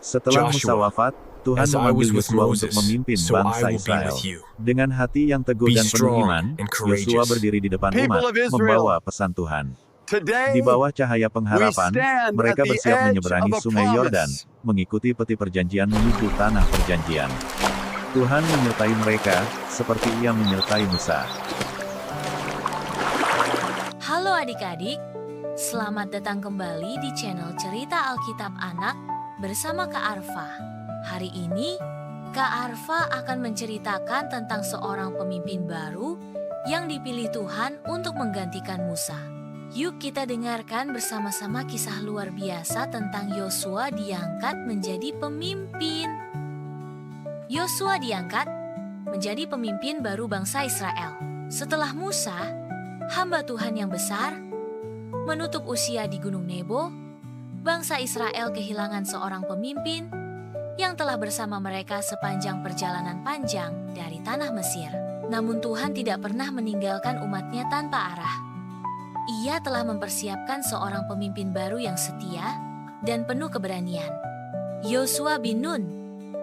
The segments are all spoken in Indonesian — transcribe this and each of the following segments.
Setelah Musa Joshua, wafat, Tuhan as I was memanggil with Yosua untuk Moses, memimpin so bangsa I will be Israel. with you. Dengan hati yang teguh Be dan penuh strong iman, and Yosua courageous. berdiri di depan People umat, of Israel, membawa pesan Tuhan. Today, Di bawah cahaya we pengharapan, stand at mereka the bersiap edge menyeberangi of a sungai Yordan, promise. mengikuti peti perjanjian menuju tanah perjanjian. Tuhan menyertai mereka, seperti Ia menyertai Musa. Halo adik-adik, selamat datang kembali di channel Cerita Alkitab Anak bersama Kak Arfa. Hari ini, Kak Arfa akan menceritakan tentang seorang pemimpin baru yang dipilih Tuhan untuk menggantikan Musa. Yuk kita dengarkan bersama-sama kisah luar biasa tentang Yosua diangkat menjadi pemimpin. Yosua diangkat menjadi pemimpin baru bangsa Israel. Setelah Musa, hamba Tuhan yang besar, menutup usia di Gunung Nebo, bangsa Israel kehilangan seorang pemimpin yang telah bersama mereka sepanjang perjalanan panjang dari tanah Mesir. Namun Tuhan tidak pernah meninggalkan umatnya tanpa arah. Ia telah mempersiapkan seorang pemimpin baru yang setia dan penuh keberanian. Yosua bin Nun.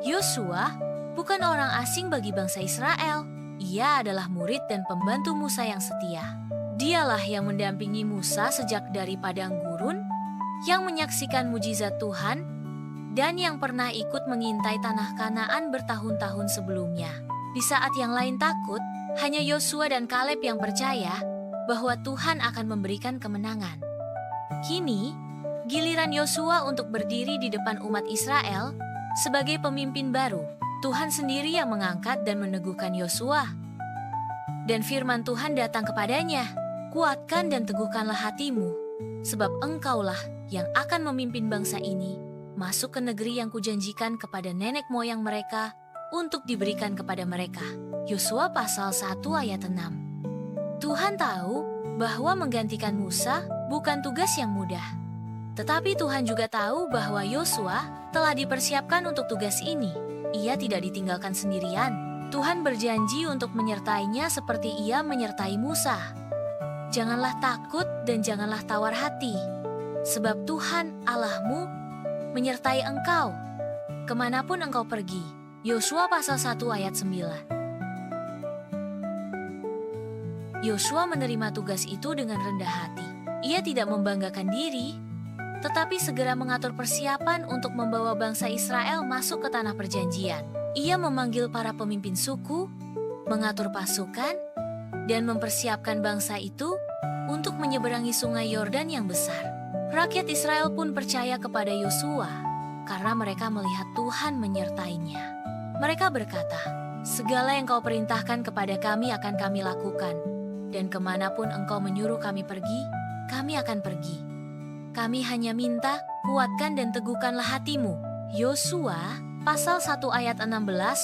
Yosua bukan orang asing bagi bangsa Israel. Ia adalah murid dan pembantu Musa yang setia. Dialah yang mendampingi Musa sejak dari padang gurun, yang menyaksikan mujizat Tuhan, dan yang pernah ikut mengintai tanah Kanaan bertahun-tahun sebelumnya. Di saat yang lain takut, hanya Yosua dan Kaleb yang percaya bahwa Tuhan akan memberikan kemenangan. Kini, giliran Yosua untuk berdiri di depan umat Israel sebagai pemimpin baru. Tuhan sendiri yang mengangkat dan meneguhkan Yosua. Dan firman Tuhan datang kepadanya, "Kuatkan dan teguhkanlah hatimu, sebab engkaulah yang akan memimpin bangsa ini masuk ke negeri yang kujanjikan kepada nenek moyang mereka untuk diberikan kepada mereka." Yosua pasal 1 ayat 6. Tuhan tahu bahwa menggantikan Musa bukan tugas yang mudah. Tetapi Tuhan juga tahu bahwa Yosua telah dipersiapkan untuk tugas ini. Ia tidak ditinggalkan sendirian. Tuhan berjanji untuk menyertainya seperti Ia menyertai Musa. Janganlah takut dan janganlah tawar hati, sebab Tuhan Allahmu menyertai engkau kemanapun engkau pergi. Yosua pasal 1 ayat 9. Yosua menerima tugas itu dengan rendah hati. Ia tidak membanggakan diri, tetapi segera mengatur persiapan untuk membawa bangsa Israel masuk ke tanah perjanjian. Ia memanggil para pemimpin suku, mengatur pasukan, dan mempersiapkan bangsa itu untuk menyeberangi sungai Yordan yang besar. Rakyat Israel pun percaya kepada Yosua karena mereka melihat Tuhan menyertainya. Mereka berkata, "Segala yang kau perintahkan kepada kami akan kami lakukan, dan kemanapun engkau menyuruh kami pergi, kami akan pergi. Kami hanya minta, kuatkan dan teguhkanlah hatimu." Yosua pasal 1 ayat 16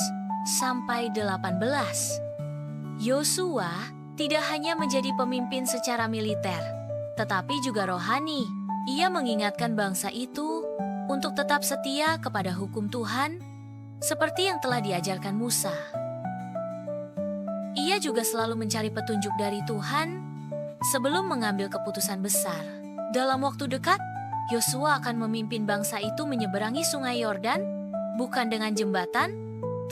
sampai 18. Yosua tidak hanya menjadi pemimpin secara militer, tetapi juga rohani. Ia mengingatkan bangsa itu untuk tetap setia kepada hukum Tuhan, seperti yang telah diajarkan Musa. Ia juga selalu mencari petunjuk dari Tuhan sebelum mengambil keputusan besar. Dalam waktu dekat, Yosua akan memimpin bangsa itu menyeberangi sungai Yordan, bukan dengan jembatan,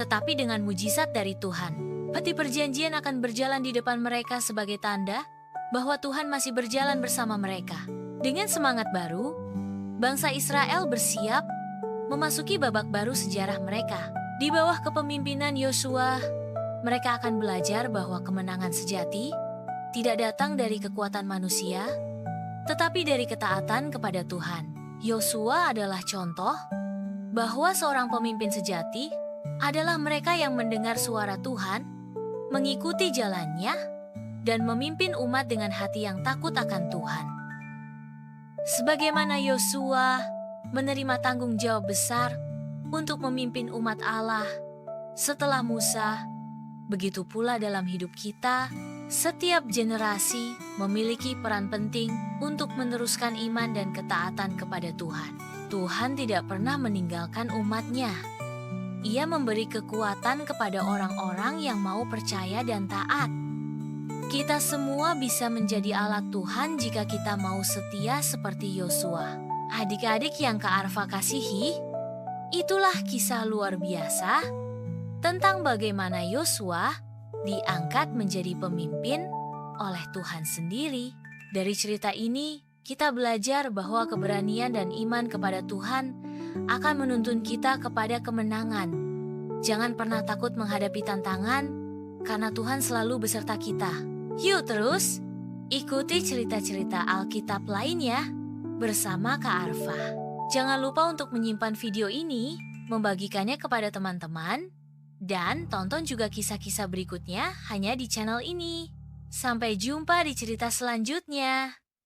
tetapi dengan mujizat dari Tuhan. Peti perjanjian akan berjalan di depan mereka sebagai tanda bahwa Tuhan masih berjalan bersama mereka. Dengan semangat baru, bangsa Israel bersiap memasuki babak baru sejarah mereka. Di bawah kepemimpinan Yosua, mereka akan belajar bahwa kemenangan sejati tidak datang dari kekuatan manusia, tetapi dari ketaatan kepada Tuhan. Yosua adalah contoh bahwa seorang pemimpin sejati adalah mereka yang mendengar suara Tuhan, mengikuti jalannya, dan memimpin umat dengan hati yang takut akan Tuhan. Sebagaimana Yosua menerima tanggung jawab besar untuk memimpin umat Allah setelah Musa, begitu pula dalam hidup kita, setiap generasi memiliki peran penting untuk meneruskan iman dan ketaatan kepada Tuhan. Tuhan tidak pernah meninggalkan umat-Nya. Ia memberi kekuatan kepada orang-orang yang mau percaya dan taat. Kita semua bisa menjadi alat Tuhan jika kita mau setia seperti Yosua. Adik-adik yang Kak Arfa kasihi, Itulah kisah luar biasa tentang bagaimana Yosua diangkat menjadi pemimpin oleh Tuhan sendiri. Dari cerita ini, kita belajar bahwa keberanian dan iman kepada Tuhan akan menuntun kita kepada kemenangan. Jangan pernah takut menghadapi tantangan, karena Tuhan selalu beserta kita. Yuk terus, ikuti cerita-cerita Alkitab lainnya bersama Kak Arfa. Jangan lupa untuk menyimpan video ini, membagikannya kepada teman-teman, dan tonton juga kisah-kisah berikutnya hanya di channel ini. Sampai jumpa di cerita selanjutnya.